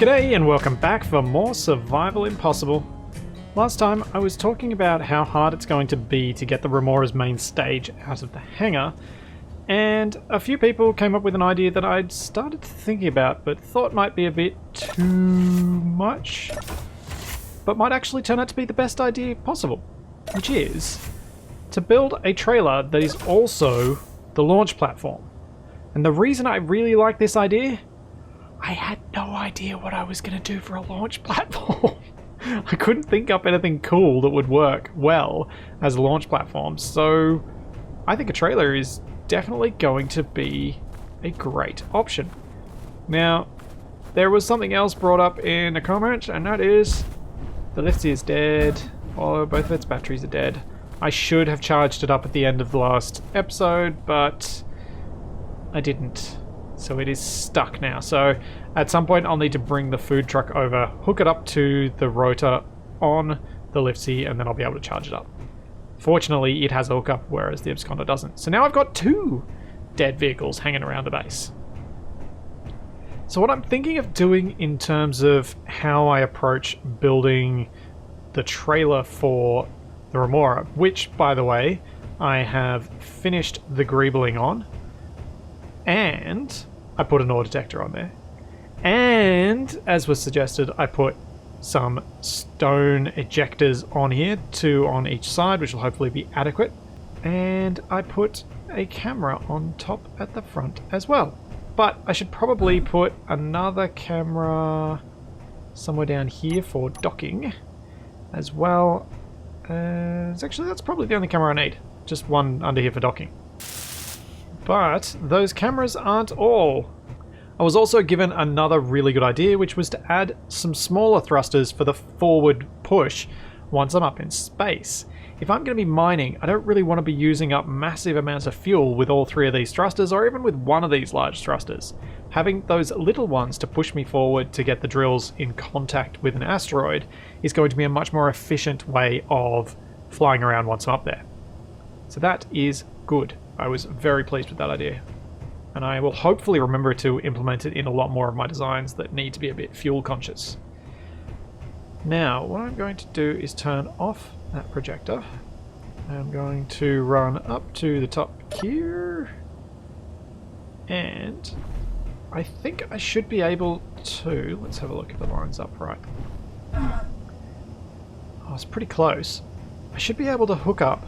G'day and welcome back for more Survival Impossible. Last time I was talking about how hard it's going to be to get the Remora's main stage out of the hangar, and a few people came up with an idea that I'd started thinking about but thought might be a bit too much, but might actually turn out to be the best idea possible, which is to build a trailer that is also the launch platform. And the reason I really like this idea, I had no idea what I was going to do for a launch platform. I couldn't think up anything cool that would work well as a launch platform, so I think a trailer is definitely going to be a great option. Now, there was something else brought up in a comment, and that is the Splitsie is dead, or both of its batteries are dead. I should have charged it up at the end of the last episode, but I didn't. So it is stuck now. So at some point I'll need to bring the food truck over, hook it up to the rotor on the Splitsie, and then I'll be able to charge it up. Fortunately, it has a hookup, whereas the Absconder doesn't. So now I've got two dead vehicles hanging around the base. So what I'm thinking of doing in terms of how I approach building the trailer for the Remora, which, by the way, I have finished the greebling on, and I put an ore detector on there, and as was suggested, I put some stone ejectors on here, 2 on each side, which will hopefully be adequate, and I put a camera on top at the front as well. But I should probably put another camera somewhere down here for docking as well. Actually, that's probably the only camera I need. Just one under here for docking. But those cameras aren't all. I was also given another really good idea, which was to add some smaller thrusters for the forward push once I'm up in space. If I'm going to be mining, I don't really want to be using up massive amounts of fuel with all 3 of these thrusters, or even with one of these large thrusters. Having those little ones to push me forward to get the drills in contact with an asteroid is going to be a much more efficient way of flying around once I'm up there. So that is good. I was very pleased with that idea. And I will hopefully remember to implement it in a lot more of my designs that need to be a bit fuel conscious. Now, what I'm going to do is turn off that projector. I'm going to run up to the top here. And I think I should be able to... Let's have a look if the line's up right. Oh, it's pretty close. I should be able to hook up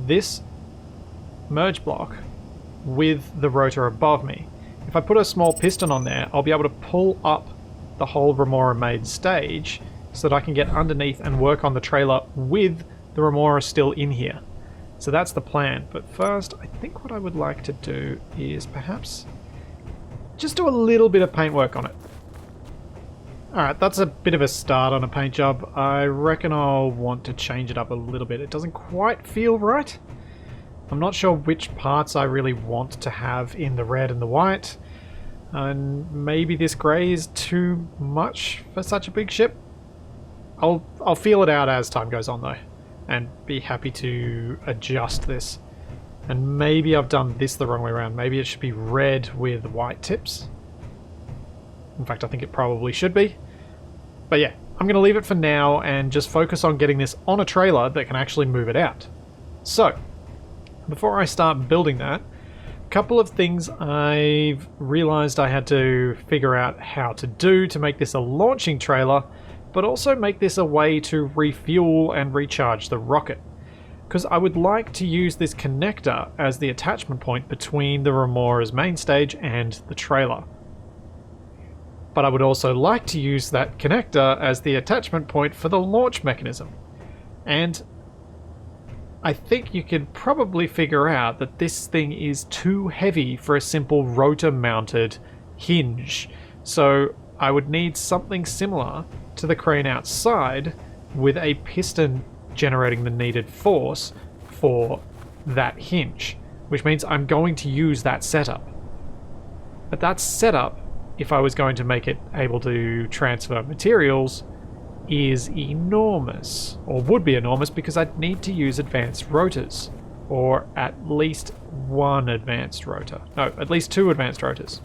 this merge block with the rotor above me. If I put a small piston on there, I'll be able to pull up the whole Remora made stage so that I can get underneath and work on the trailer with the Remora still in here. So that's the plan. But first, I think what I would like to do is perhaps just do a little bit of paint work on it. Alright, that's a bit of a start on a paint job. I reckon I'll want to change it up a little bit. It doesn't quite feel right. I'm not sure which parts I really want to have in the red and the white. And maybe this grey is too much for such a big ship. I'll feel it out as time goes on though, and be happy to adjust this. And maybe I've done this the wrong way around. Maybe it should be red with white tips. In fact, I think it probably should be. But yeah, I'm going to leave it for now and just focus on getting this on a trailer that can actually move it out. So, before I start building that, a couple of things I've realized I had to figure out how to do to make this a launching trailer, but also make this a way to refuel and recharge the rocket. Because I would like to use this connector as the attachment point between the Remora's main stage and the trailer. But I would also like to use that connector as the attachment point for the launch mechanism. And I think you can probably figure out that this thing is too heavy for a simple rotor-mounted hinge. So I would need something similar to the crane outside with a piston generating the needed force for that hinge, which means I'm going to use that setup. But that setup, if I was going to make it able to transfer materials, is enormous, or would be enormous, because I'd need to use advanced rotors, or at least one advanced rotor. No, at least 2 advanced rotors.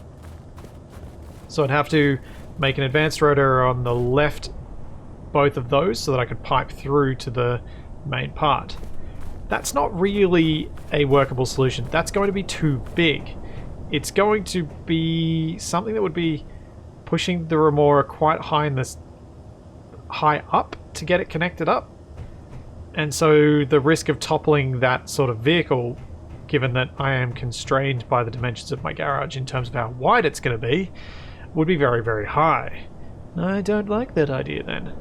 So I'd have to make an advanced rotor on the left, both of those, so that I could pipe through to the main part. That's not really a workable solution. That's going to be too big. It's going to be something that would be pushing the remora quite high in this, high up to get it connected up. And so the risk of toppling that sort of vehicle, given that I am constrained by the dimensions of my garage in terms of how wide it's going to be, would be very, very high. I don't like that idea then.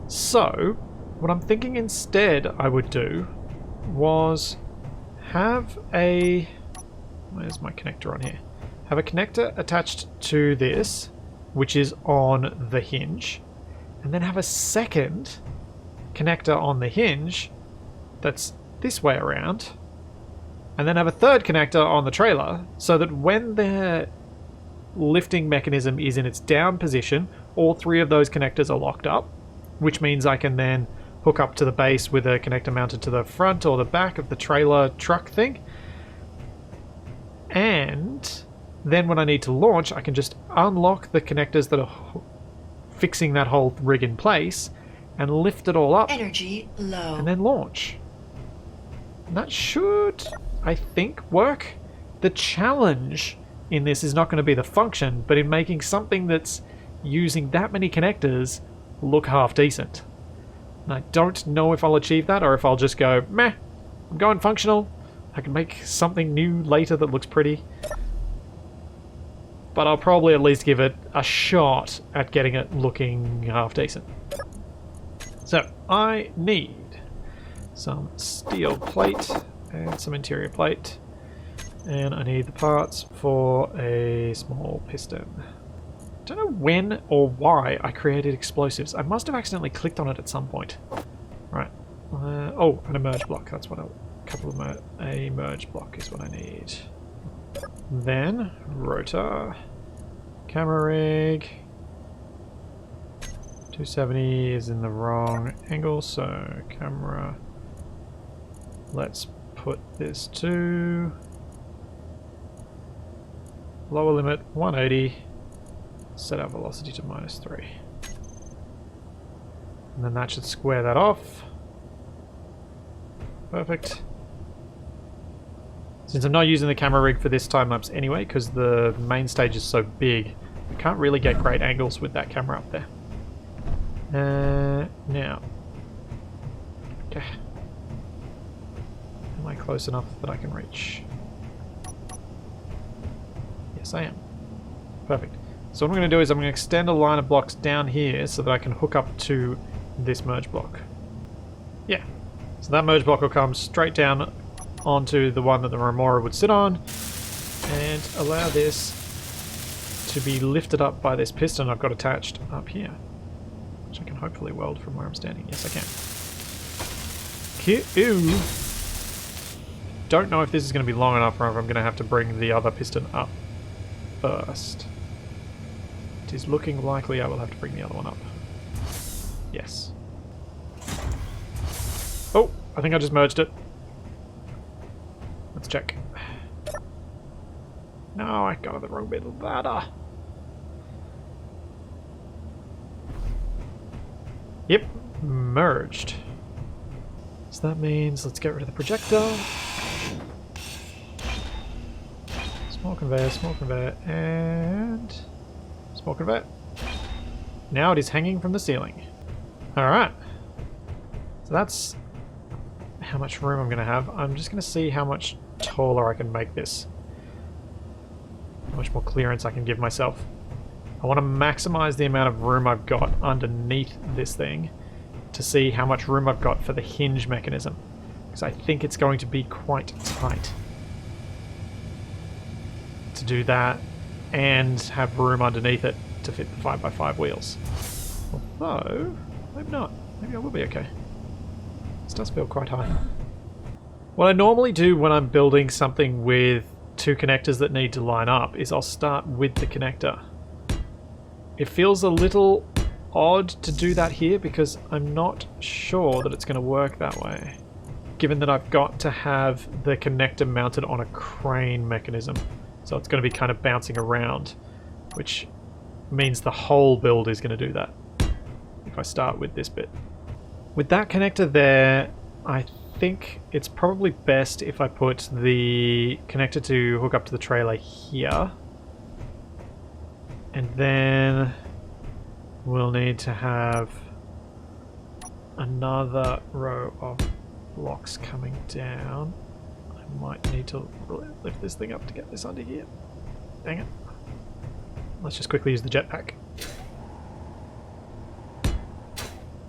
So, what I'm thinking instead I would do was have a... Where's my connector on here? Have a connector attached to this, which is on the hinge, and then have a second connector on the hinge that's this way around, and then have a third connector on the trailer, so that when the lifting mechanism is in its down position, all three of those connectors are locked up, which means I can then hook up to the base with a connector mounted to the front or the back of the trailer truck thing. And then when I need to launch, I can just unlock the connectors that are fixing that whole rig in place and lift it all up. Energy low. And then launch. And that should, I think, work. The challenge in this is not going to be the function, but in making something that's using that many connectors look half decent. And I don't know if I'll achieve that or if I'll just go, meh, I'm going functional. I can make something new later that looks pretty. But I'll probably at least give it a shot at getting it looking half decent. So, I need some steel plate and some interior plate. And I need the parts for a small piston. I don't know when or why I created explosives. I must have accidentally clicked on it at some point. Right. Oh, an emerge block. That's what a merge block is what I need. Then, rotor. Camera rig. 270 is in the wrong angle, so camera. Let's put this to lower limit 180. Set our velocity to -3. And then that should square that off. Perfect. Since I'm not using the camera rig for this time lapse anyway, because the main stage is so big, I can't really get great angles with that camera up there. Now. Okay. Am I close enough that I can reach? Yes, I am. Perfect. So what I'm going to do is I'm going to extend a line of blocks down here so that I can hook up to this merge block. Yeah. So that merge block will come straight down onto the one that the remora would sit on and allow this to be lifted up by this piston I've got attached up here, which I can hopefully weld from where I'm standing. Yes, I can. Ew. Don't know if this is going to be long enough or if I'm going to have to bring the other piston up first. It is looking likely I will have to bring the other one up. Yes. Oh, I think I just merged it. Let's check. No, I got the wrong bit of the ladder. Yep, merged. So that means let's get rid of the projector. Small conveyor, and small conveyor. Now it is hanging from the ceiling. Alright. So that's how much room I'm going to have. I'm just going to see how much taller I can make this. How much more clearance I can give myself. I want to maximize the amount of room I've got underneath this thing to see how much room I've got for the hinge mechanism. Because I think it's going to be quite tight to do that and have room underneath it to fit the 5x5 wheels. Although, maybe not. Maybe I will be okay. This does feel quite high. What I normally do when I'm building something with two connectors that need to line up is I'll start with the connector. It feels a little odd to do that here because I'm not sure that it's going to work that way, given that I've got to have the connector mounted on a crane mechanism. So it's going to be kind of bouncing around, which means the whole build is going to do that. If I start with this bit. With that connector there, I think it's probably best if I put the connector to hook up to the trailer here. And then we'll need to have another row of blocks coming down. I might need to lift this thing up to get this under here. Dang it. Let's just quickly use the jetpack.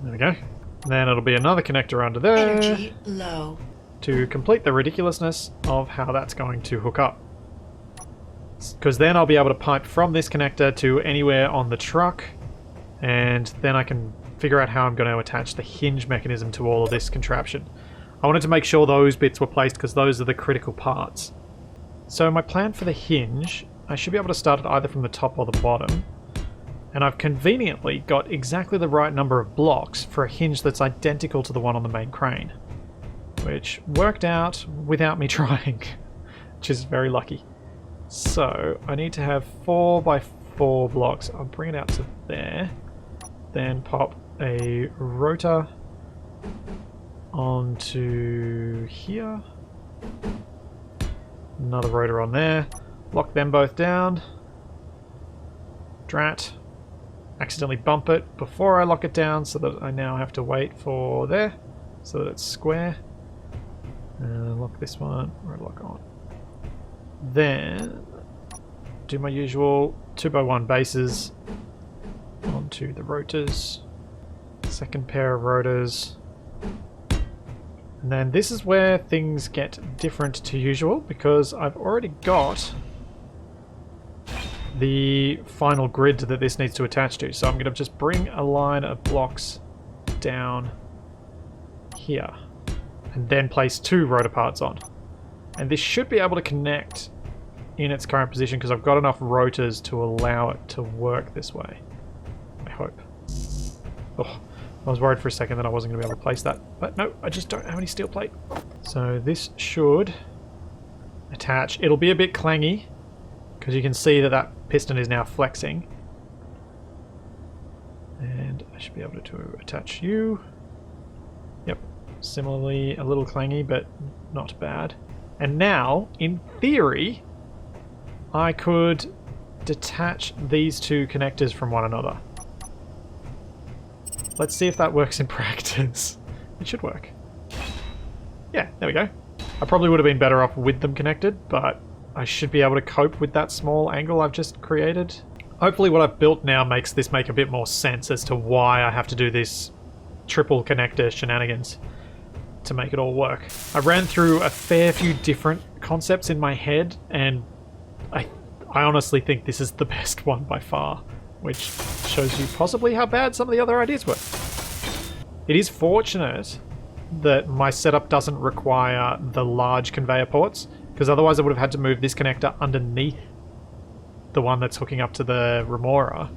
There we go. Then it'll be another connector under there. Energy low. To complete the ridiculousness of how that's going to hook up. Because then I'll be able to pipe from this connector to anywhere on the truck, and then I can figure out how I'm going to attach the hinge mechanism to all of this contraption. I wanted to make sure those bits were placed because those are the critical parts. So my plan for the hinge, I should be able to start it either from the top or the bottom. And I've conveniently got exactly the right number of blocks for a hinge that's identical to the one on the main crane. Which worked out without me trying, which is very lucky. So I need to have 4 by 4 blocks. I'll bring it out to there. Then pop a rotor onto here. Another rotor on there. Lock them both down. Drat. Accidentally bump it before I lock it down so that I now have to wait for there so that it's square. Lock this one, rotor lock on. Then do my usual 2x1 bases onto the rotors. Second pair of rotors. And then this is where things get different to usual because I've already got the final grid that this needs to attach to. So I'm going to just bring a line of blocks down here and then place 2 rotor parts on. And this should be able to connect in its current position because I've got enough rotors to allow it to work this way. I hope. Oh, I was worried for a second that I wasn't going to be able to place that. But no, I just don't have any steel plate. So this should attach. It'll be a bit clangy because you can see that that piston is now flexing. And I should be able to attach you. Yep. Similarly, a little clangy, but not bad. And now, in theory, I could detach these 2 connectors from one another. Let's see if that works in practice. It should work. Yeah, there we go. I probably would have been better off with them connected, but I should be able to cope with that small angle I've just created. Hopefully what I've built now makes this make a bit more sense as to why I have to do this triple connector shenanigans to make it all work. I ran through a fair few different concepts in my head, and I honestly think this is the best one by far, which shows you possibly how bad some of the other ideas were. It is fortunate that my setup doesn't require the large conveyor ports, because otherwise I would have had to move this connector underneath the one that's hooking up to the remora,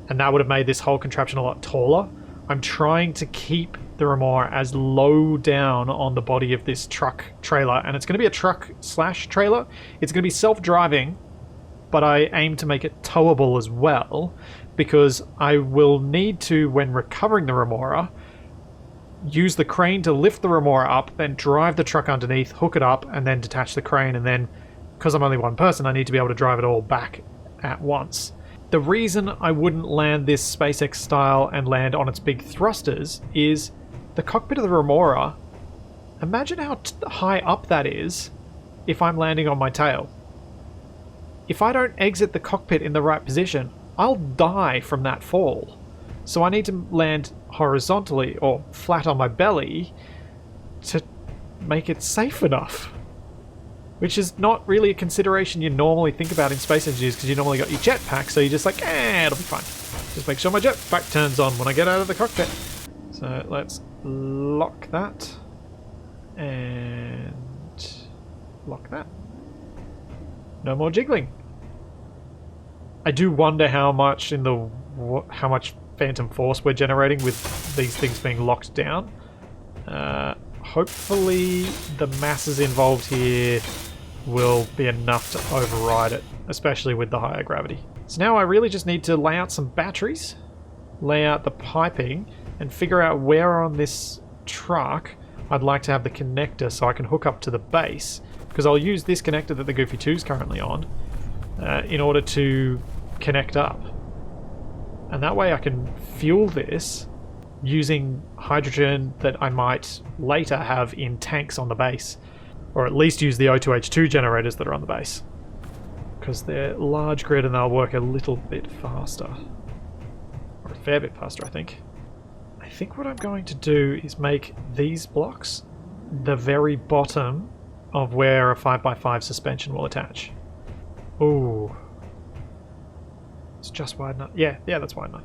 and that would have made this whole contraption a lot taller. I'm trying to keep the remora as low down on the body of this truck trailer, and it's going to be a truck slash trailer. It's going to be self-driving, but I aim to make it towable as well, because I will need to, when recovering the remora, use the crane to lift the remora up, then drive the truck underneath, hook it up, and then detach the crane, and then, because I'm only one person, I need to be able to drive it all back at once. The reason I wouldn't land this SpaceX style and land on its big thrusters is the cockpit of the remora. Imagine how high up that is if I'm landing on my tail. If I don't exit the cockpit in the right position, I'll die from that fall. So I need to land horizontally or flat on my belly to make it safe enough. Which is not really a consideration you normally think about in space engineers, because you normally got your jetpack, so you're just like, it'll be fine. Just make sure my jetpack turns on when I get out of the cockpit. So let's lock that. And lock that. No more jiggling. I do wonder how much phantom force we're generating with these things being locked down. Hopefully the masses involved here will be enough to override it, especially with the higher gravity. So now I really just need to lay out some batteries, lay out the piping, and figure out where on this truck I'd like to have the connector so I can hook up to the base, because I'll use this connector that the Goofy 2 is currently on in order to connect up. And that way I can fuel this using hydrogen that I might later have in tanks on the base, or at least use the O2H2 generators that are on the base, because they're large grid and they'll work a little bit faster, or a fair bit faster, I think. I think what I'm going to do is make these blocks the very bottom of where a 5x5 suspension will attach. Ooh. It's just wide enough. Yeah, that's wide enough.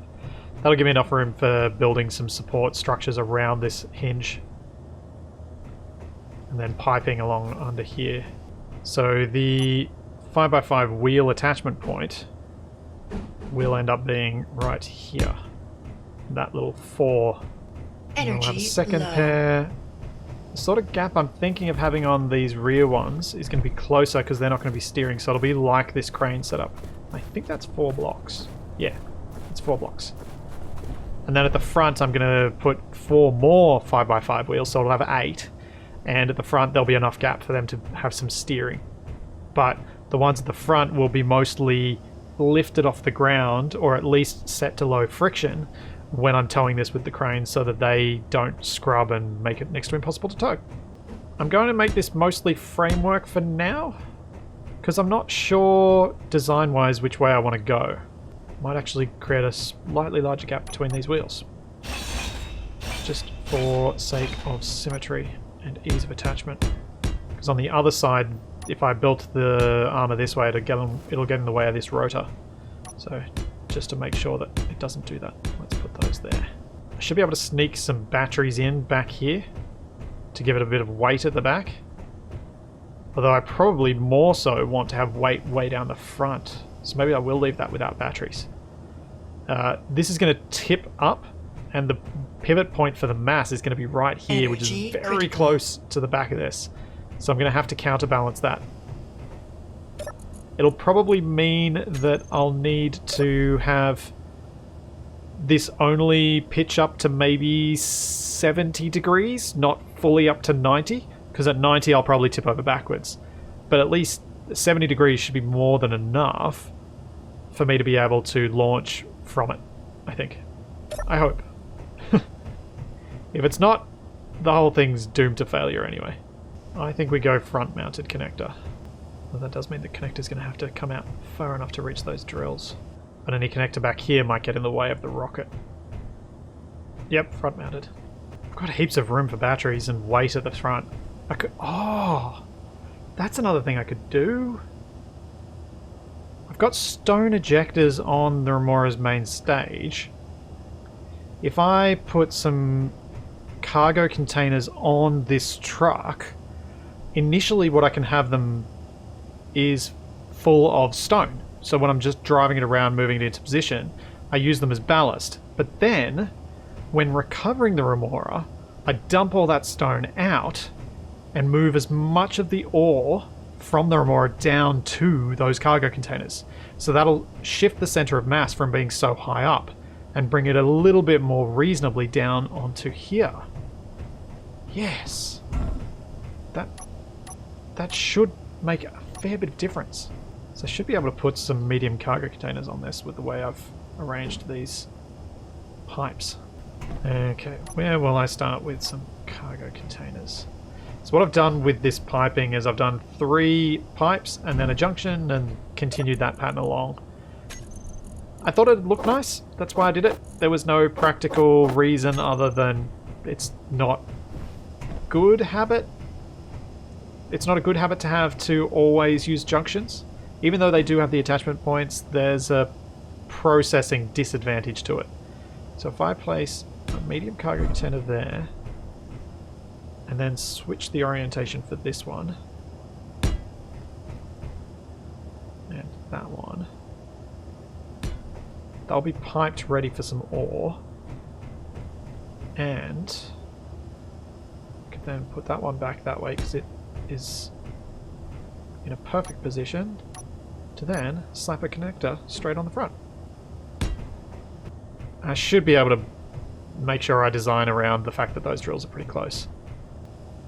That'll give me enough room for building some support structures around this hinge. And then piping along under here. So the 5x5 wheel attachment point will end up being right here. That little 4. And we'll have a second pair. The sort of gap I'm thinking of having on these rear ones is going to be closer because they're not going to be steering, so it'll be like this crane setup. I think that's 4 blocks. Yeah, it's 4 blocks. And then at the front I'm going to put 4 more 5x5 wheels, so it'll have 8. And at the front there'll be enough gap for them to have some steering. But the ones at the front will be mostly lifted off the ground, or at least set to low friction when I'm towing this with the crane, so that they don't scrub and make it next to impossible to tow. I'm going to make this mostly framework for now, because I'm not sure design-wise which way I want to go. Might actually create a slightly larger gap between these wheels, just for sake of symmetry and ease of attachment. Because on the other side, if I built the armor this way, it'll get in the way of this rotor. So just to make sure that it doesn't do that, let's put those there. I should be able to sneak some batteries in back here to give it a bit of weight at the back. Although I probably more so want to have weight way down the front. So maybe I will leave that without batteries. This is going to tip up, and the pivot point for the mass is going to be right here, which is very close to the back of this. So I'm going to have to counterbalance that. It'll probably mean that I'll need to have this only pitch up to maybe 70 degrees, not fully up to 90, because at 90 I'll probably tip over backwards. But at least 70 degrees should be more than enough for me to be able to launch from it, I think. I hope. If it's not, the whole thing's doomed to failure anyway. I think we go front-mounted connector. Well, that does mean the connector's going to have to come out far enough to reach those drills. But any connector back here might get in the way of the rocket. Yep, front-mounted. I've got heaps of room for batteries and weight at the front. I could... Oh! That's another thing I could do. I've got stone ejectors on the Remora's main stage. If I put some cargo containers on this truck, initially what I can have them is full of stone. So when I'm just driving it around, moving it into position, I use them as ballast. But then, when recovering the Remora, I dump all that stone out and move as much of the ore from the Remora down to those cargo containers. So that'll shift the center of mass from being so high up and bring it a little bit more reasonably down onto here. Yes. That should make a fair bit of difference. So I should be able to put some medium cargo containers on this with the way I've arranged these pipes. Okay, where will I start with some cargo containers? So what I've done with this piping is I've done 3 pipes and then a junction and continued that pattern along. I thought it'd look nice, that's why I did it. There was no practical reason other than it's not good habit. It's not a good habit to have to always use junctions. Even though they do have the attachment points, there's a processing disadvantage to it. So if I place a medium cargo container there, and then switch the orientation for this one, and that one, they'll be piped ready for some ore, and I can then put that one back that way because it is in a perfect position to to then slap a connector straight on the front. I should be able to make sure I design around the fact that those drills are pretty close.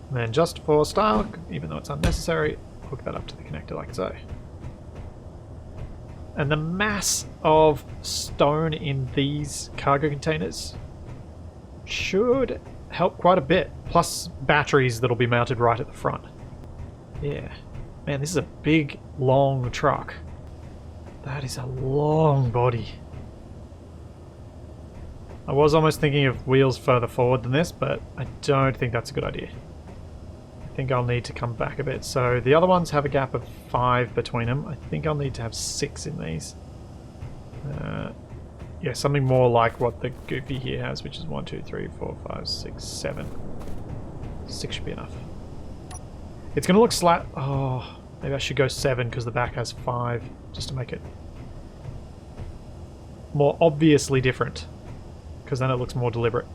And then just for style, even though it's unnecessary, hook that up to the connector like so. And the mass of stone in these cargo containers should help quite a bit, plus batteries that'll be mounted right at the front. Yeah. Man, this is a big, long truck. That is a long body. I was almost thinking of wheels further forward than this, but I don't think that's a good idea. I think I'll need to come back a bit. So the other ones have a gap of 5 between them. I think I'll need to have 6 in these. Yeah, something more like what the Goofy here has, which is 1, 2, 3, 4, 5, 6, 7. 6 should be enough. It's going to look slat. Oh, maybe I should go 7 because the back has 5, just to make it more obviously different. Because then it looks more deliberate.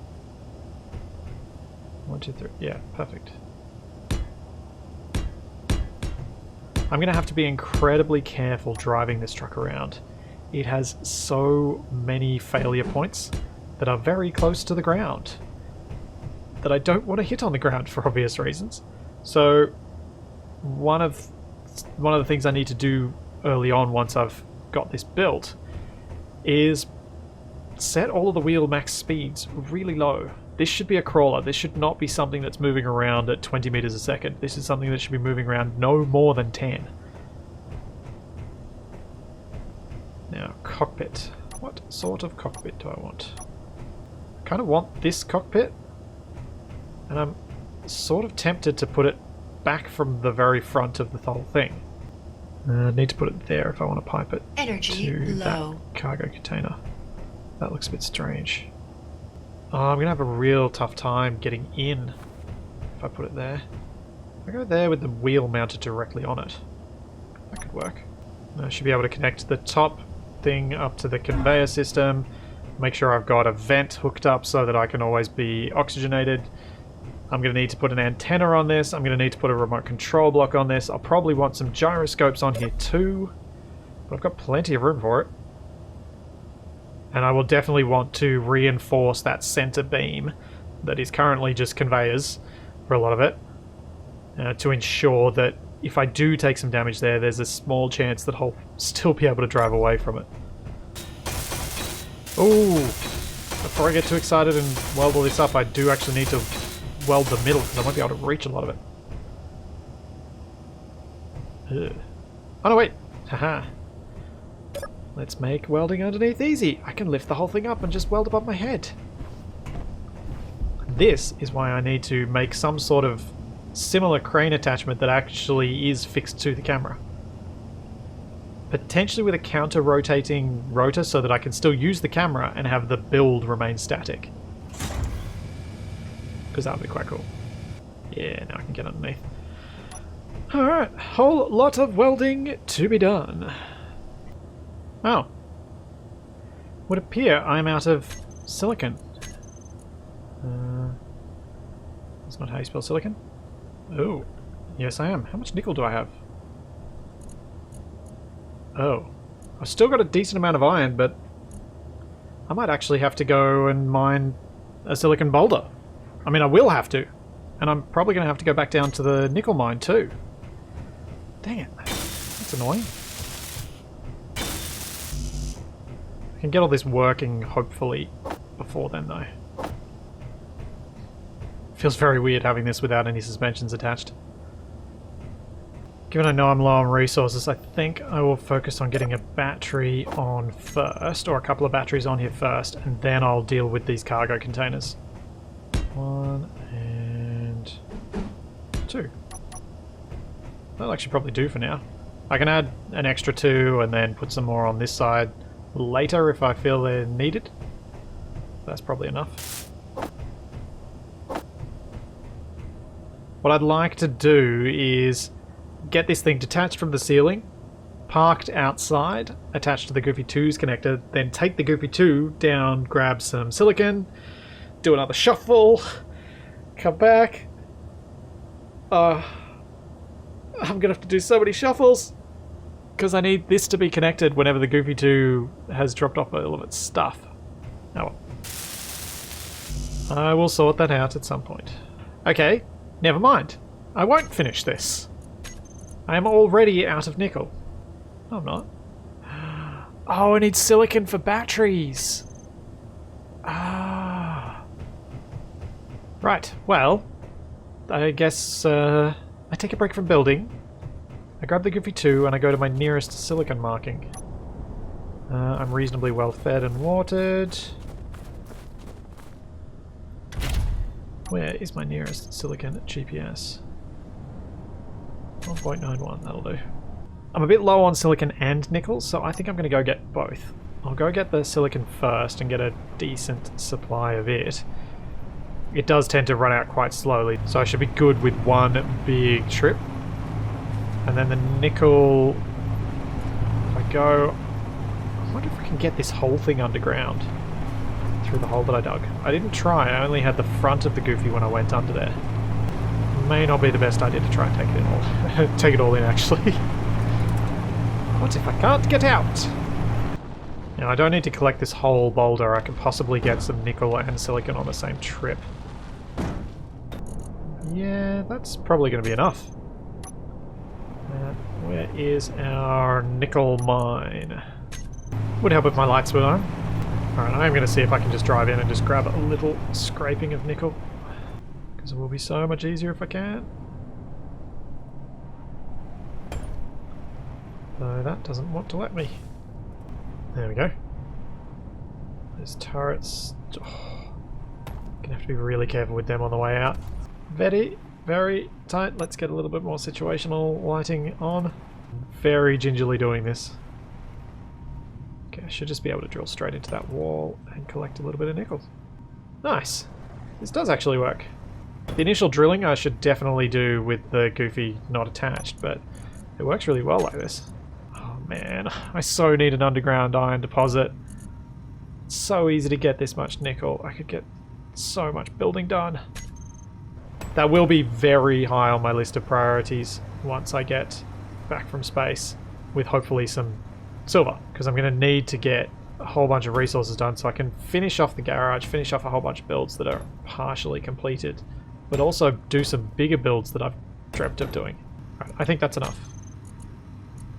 1, 2, 3. Yeah, perfect. I'm going to have to be incredibly careful driving this truck around. It has so many failure points that are very close to the ground that I don't want to hit on the ground for obvious reasons. So one of the things I need to do early on once I've got this built is set all of the wheel max speeds really low. This should be a crawler. This should not be something that's moving around at 20 meters a second. This is something that should be moving around no more than 10. Now, cockpit. What sort of cockpit do I want? I kind of want this cockpit, and I'm sort of tempted to put it back from the very front of the whole thing. I need to put it there if I want to pipe it to that cargo container. That looks a bit strange. Oh, I'm going to have a real tough time getting in if I put it there. If I go there with the wheel mounted directly on it, that could work. I should be able to connect the top thing up to the conveyor system, make sure I've got a vent hooked up so that I can always be oxygenated. I'm going to need to put an antenna on this. I'm going to need to put a remote control block on this. I'll probably want some gyroscopes on here too, but I've got plenty of room for it. And I will definitely want to reinforce that center beam that is currently just conveyors for a lot of it, to ensure that if I do take some damage there, there's a small chance that I'll still be able to drive away from it. Ooh! Before I get too excited and weld all this up, I do actually need to weld the middle because I won't be able to reach a lot of it. Ugh. Oh no, wait! Haha. Let's make welding underneath easy. I can lift the whole thing up and just weld above my head. This is why I need to make some sort of similar crane attachment that actually is fixed to the camera. Potentially with a counter-rotating rotor so that I can still use the camera and have the build remain static. Because that would be quite cool. Yeah, now I can get underneath. Alright, whole lot of welding to be done. Oh. Would appear I'm out of silicon. That's not how you spell silicon. Oh. Yes, I am. How much nickel do I have? Oh. I've still got a decent amount of iron, but I might actually have to go and mine a silicon boulder. I mean, I will have to. And I'm probably going to have to go back down to the nickel mine too. Dang it. That's annoying. I can get all this working, hopefully, before then, though. Feels very weird having this without any suspensions attached. Given I know I'm low on resources, I think I will focus on getting a battery on first, or a couple of batteries on here first, and then I'll deal with these cargo containers. 1 and 2. That'll actually probably do for now. I can add an extra 2 and then put some more on this side later if I feel they're needed. That's probably enough. What I'd like to do is get this thing detached from the ceiling, parked outside, attached to the Goofy 2's connector, then take the Goofy 2 down, grab some silicon, do another shuffle, come back. I'm gonna have to do so many shuffles. Because I need this to be connected whenever the Goofy 2 has dropped off all of its stuff. Oh well. I will sort that out at some point. Okay, never mind. I won't finish this. I am already out of nickel. No, I'm not. Oh, I need silicon for batteries. Ah. Right, well, I guess I take a break from building. I grab the Goofy 2 and I go to my nearest silicon marking. I'm reasonably well fed and watered. Where is my nearest silicon GPS? 1.91, that'll do. I'm a bit low on silicon and nickel, so I think I'm going to go get both. I'll go get the silicon first and get a decent supply of it. It does tend to run out quite slowly, so I should be good with one big trip. And then the nickel, if I go... I wonder if I can get this whole thing underground through the hole that I dug. I didn't try, I only had the front of the Goofy when I went under there. May not be the best idea to try and take it all. Take it all in, actually. What if I can't get out? Now, I don't need to collect this whole boulder. I can possibly get some nickel and silicon on the same trip. Yeah, that's probably going to be enough. Where is our nickel mine? Would help if my lights were on. Alright, I'm going to see if I can just drive in and just grab a little scraping of nickel. Because it will be so much easier if I can. Though that doesn't want to let me. There we go. Those turrets... Oh, gonna have to be really careful with them on the way out. Very, very tight. Let's get a little bit more situational lighting on. Very gingerly doing this. Okay, I should just be able to drill straight into that wall and collect a little bit of nickel. Nice. This does actually work. The initial drilling I should definitely do with the Goofy not attached, but it works really well like this. Oh man, I so need an underground iron deposit. It's so easy to get this much nickel. I could get so much building done. That will be very high on my list of priorities once I get back from space with hopefully some silver, because I'm going to need to get a whole bunch of resources done so I can finish off the garage, finish off a whole bunch of builds that are partially completed, but also do some bigger builds that I've dreamt of doing. Right, I think that's enough.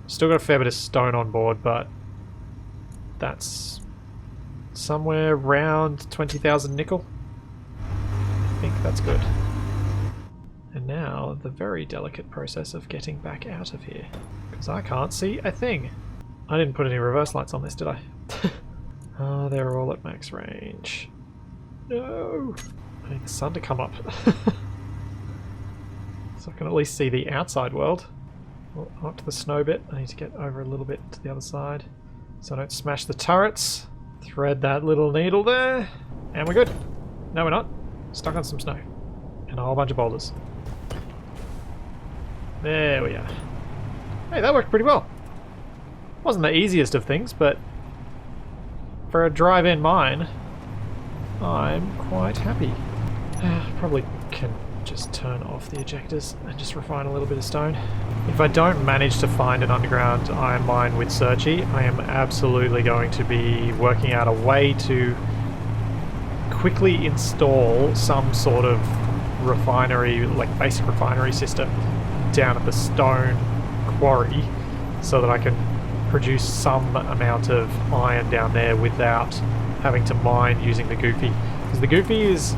Still got a fair bit of stone on board, but that's somewhere around 20,000 nickel. I think that's good. And now the very delicate process of getting back out of here, because I can't see a thing. I didn't put any reverse lights on this, did I? Oh, they're all at max range. No! I need the sun to come up. So I can at least see the outside world. Well, up to the snow bit. I need to get over a little bit to the other side so I don't smash the turrets. Thread that little needle there. And we're good. No, we're not. Stuck on some snow. And a whole bunch of boulders. There we are. Hey, that worked pretty well. Wasn't the easiest of things, but for a drive-in mine, I'm quite happy. Probably can just turn off the ejectors and just refine a little bit of stone. If I don't manage to find an underground iron mine with Splitsie, I am absolutely going to be working out a way to quickly install some sort of refinery, like basic refinery system down at the stone quarry so that I can produce some amount of iron down there without having to mine using the Goofy. Because the Goofy is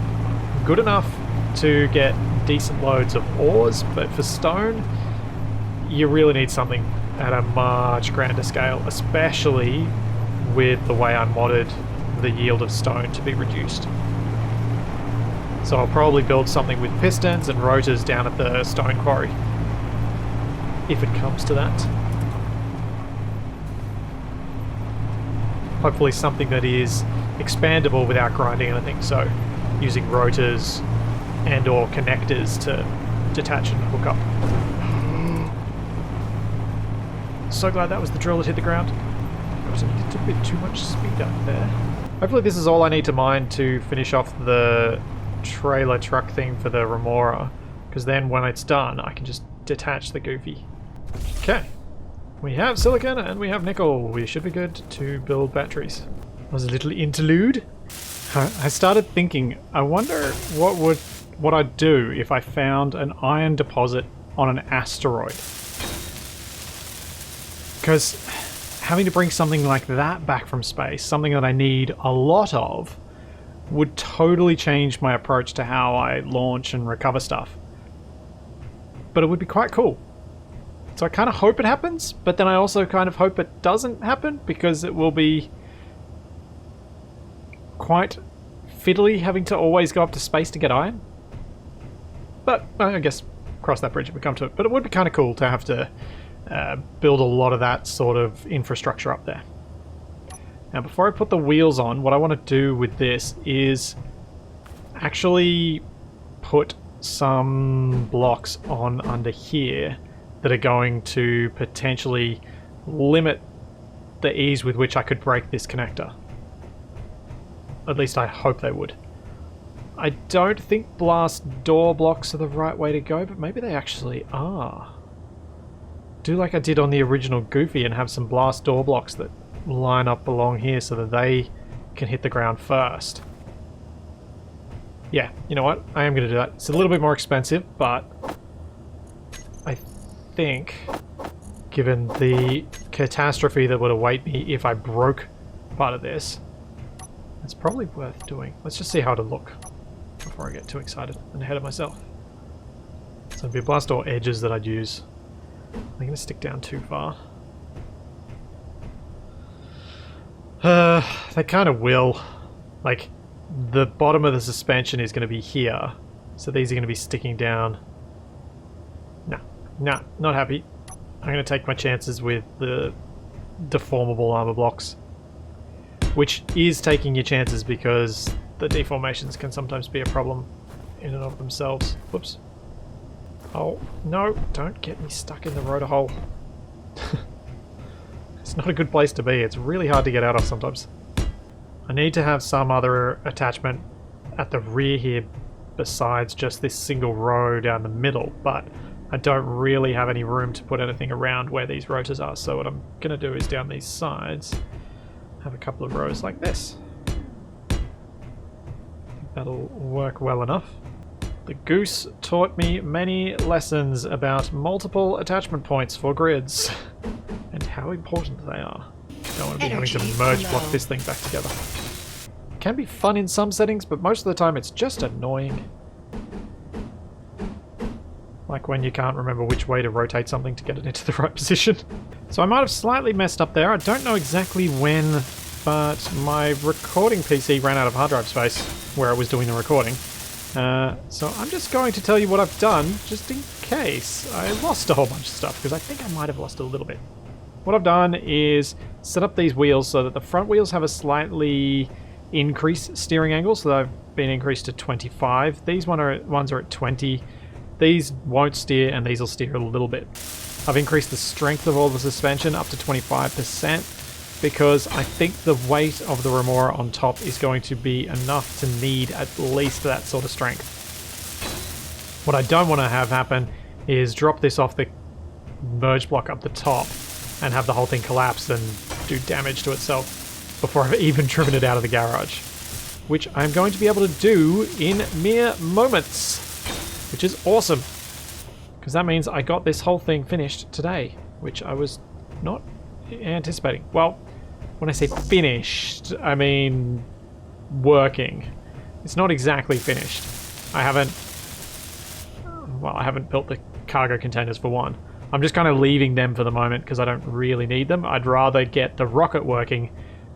good enough to get decent loads of ores, but for stone you really need something at a much grander scale, especially with the way I modded the yield of stone to be reduced. So I'll probably build something with pistons and rotors down at the stone quarry, if it comes to that. Hopefully something that is expandable without grinding anything, so using rotors and or connectors to detach and hook up. So glad that was the drill that hit the ground. There was a little bit too much speed up there. Hopefully this is all I need to mine to finish off the trailer truck thing for the Remora, because then when it's done I can just detach the Goofy. Okay, We have silicon and we have nickel. We should be good to build batteries. That was a little interlude. I started thinking, I wonder what I'd do if I found an iron deposit on an asteroid. Because having to bring something like that back from space, something that I need a lot of, would totally change my approach to how I launch and recover stuff. But it would be quite cool. So I kind of hope it happens, but then I also kind of hope it doesn't happen, because it will be quite fiddly having to always go up to space to get iron. But I guess cross that bridge if we come to it. But it would be kind of cool to have to build a lot of that sort of infrastructure up there. Now, before I put the wheels on, what I want to do with this is actually put some blocks on under here that are going to potentially limit the ease with which I could break this connector. At least I hope they would. I don't think blast door blocks are the right way to go, but maybe they actually are. Do like I did on the original Goofy and have some blast door blocks that line up along here so that they can hit the ground first. Yeah, you know what? I am going to do that. It's a little bit more expensive, but I think, given the catastrophe that would await me if I broke part of this, it's probably worth doing. Let's just see how it'll look before I get too excited and ahead of myself. So it'd be blast door edges that I'd use. I'm going to stick down too far. They kind of will. Like, the bottom of the suspension is going to be here, so these are going to be sticking down. Nah, not happy. I'm going to take my chances with the deformable armor blocks, which is taking your chances because the deformations can sometimes be a problem in and of themselves. Whoops. Oh, no, don't get me stuck in the rotor hole. It's not a good place to be. It's really hard to get out of sometimes. I need to have some other attachment at the rear here besides just this single row down the middle, but I don't really have any room to put anything around where these rotors are, so what I'm going to do is down these sides have a couple of rows like this. That'll work well enough. The Goose taught me many lessons about multiple attachment points for grids and how important they are. Don't want to be having to merge block this thing back together. It can be fun in some settings, but most of the time it's just annoying. Like when you can't remember which way to rotate something to get it into the right position. So I might have slightly messed up there. I don't know exactly when, but my recording PC ran out of hard drive space where I was doing the recording. So I'm just going to tell you what I've done, just in case I lost a whole bunch of stuff, because I think I might have lost a little bit. What I've done is set up these wheels so that the front wheels have a slightly increased steering angle, so they've been increased to 25. These ones are at 20. These won't steer, and these will steer a little bit. I've increased the strength of all the suspension up to 25%, because I think the weight of the Remora on top is going to be enough to need at least that sort of strength. What I don't want to have happen is drop this off the merge block up the top and have the whole thing collapse and do damage to itself before I've even driven it out of the garage. Which I'm going to be able to do in mere moments, which is awesome. Because that means I got this whole thing finished today, which I was not anticipating. Well, when I say finished, I mean working. It's not exactly finished. I haven't built the cargo containers for one. I'm just kind of leaving them for the moment because I don't really need them. I'd rather get the rocket working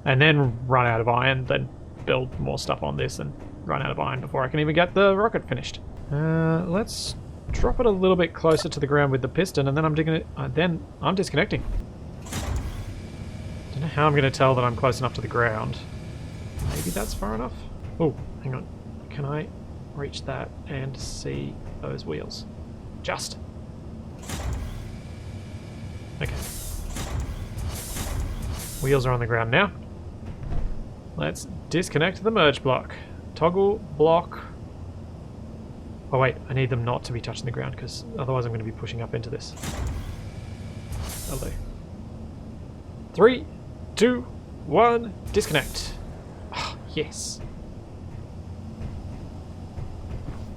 and then run out of iron than build more stuff on this and run out of iron before I can even get the rocket finished. Let's drop it a little bit closer to the ground with the piston, and then I'm disconnecting. Don't know how I'm going to tell that I'm close enough to the ground. Maybe that's far enough. Oh, hang on. Can I reach that and see those wheels? Just. Okay. Wheels are on the ground now. Let's disconnect the merge block. Toggle block. Oh wait, I need them not to be touching the ground because otherwise I'm going to be pushing up into this. Lovely. 3, 2, 1, disconnect. Oh, yes.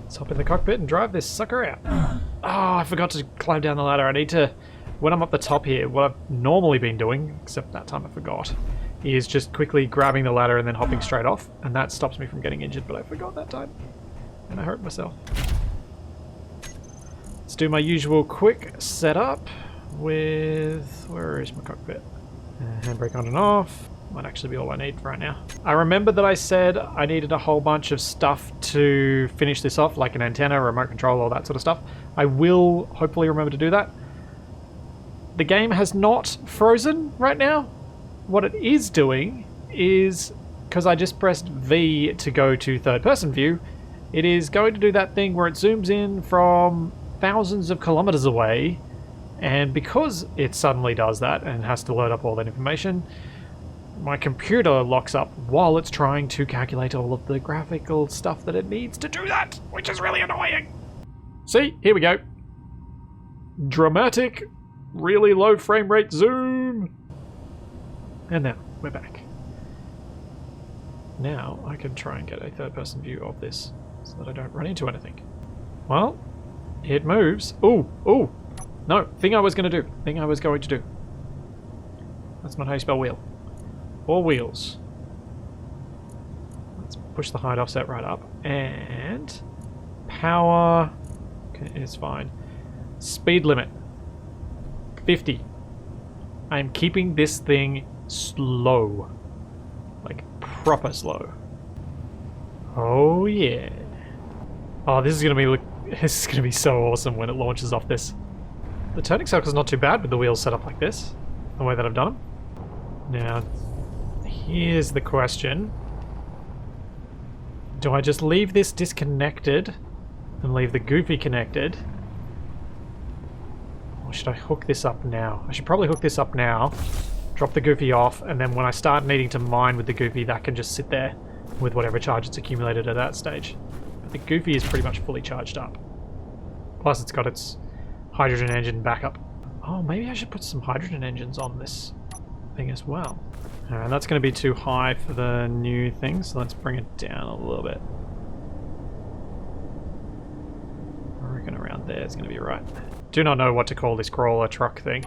Let's hop in the cockpit and drive this sucker out. Oh, I forgot to climb down the ladder. I need to, when I'm up the top here, what I've normally been doing, except that time I forgot, is just quickly grabbing the ladder and then hopping straight off, and that stops me from getting injured, but I forgot that time, and I hurt myself. Let's do my usual quick setup with... where is my cockpit? Handbrake on and off. Might actually be all I need right now. I remember that I said I needed a whole bunch of stuff to finish this off, like an antenna, remote control, all that sort of stuff. I will hopefully remember to do that. The game has not frozen right now. What it is doing is, because I just pressed V to go to third person view, it is going to do that thing where it zooms in from thousands of kilometers away, and because it suddenly does that and has to load up all that information, my computer locks up while it's trying to calculate all of the graphical stuff that it needs to do that, which is really annoying. See, here we go. Dramatic, really low frame rate zoom. And now, we're back. Now, I can try and get a third-person view of this, so that I don't run into anything. Well, it moves. Ooh, ooh. No, thing I was going to do. That's not how you spell wheel. Or wheels. Let's push the height offset right up. And power is fine. Speed limit 50. I am keeping this thing slow. Like proper slow. Oh yeah. Oh, this is gonna be so awesome when it launches off this. The turning circle's not too bad with the wheels set up like this, the way that I've done them. Now, here's the question. Do I just leave this disconnected and leave the goofy connected? Or should I hook this up now? I should probably hook this up now, drop the goofy off, and then when I start needing to mine with the goofy, that can just sit there with whatever charge it's accumulated at that stage. But the goofy is pretty much fully charged up. Plus it's got its hydrogen engine backup. Oh, maybe I should put some hydrogen engines on this thing as well. Alright, that's going to be too high for the new thing, so let's bring it down a little bit. I reckon around there is going to be right. Do not know what to call this crawler truck thing.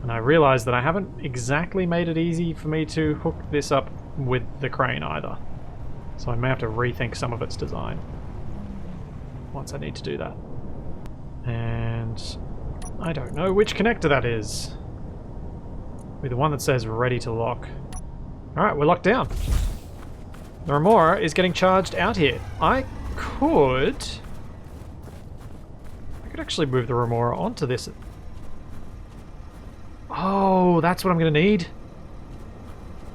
And I realise that I haven't exactly made it easy for me to hook this up with the crane either. So I may have to rethink some of its design once I need to do that. And I don't know which connector that is. With the one that says ready to lock. Alright, we're locked down. The Remora is getting charged out here. I could actually move the Remora onto this. Oh, that's what I'm going to need.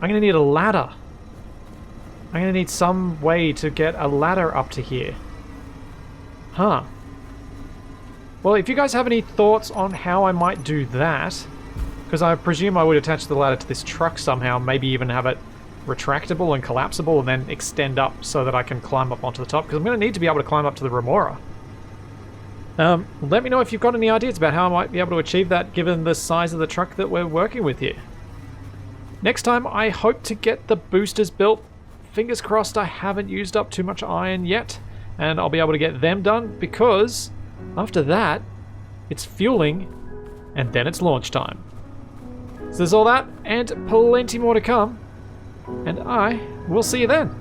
I'm going to need a ladder. I'm going to need some way to get a ladder up to here. Huh. Well, if you guys have any thoughts on how I might do that, because I presume I would attach the ladder to this truck somehow, maybe even have it retractable and collapsible and then extend up so that I can climb up onto the top, because I'm going to need to be able to climb up to the Remora. Let me know if you've got any ideas about how I might be able to achieve that given the size of the truck that we're working with here. Next time, I hope to get the boosters built. Fingers crossed I haven't used up too much iron yet, and I'll be able to get them done, because after that, it's fueling, and then it's launch time. So there's all that, and plenty more to come, and I will see you then.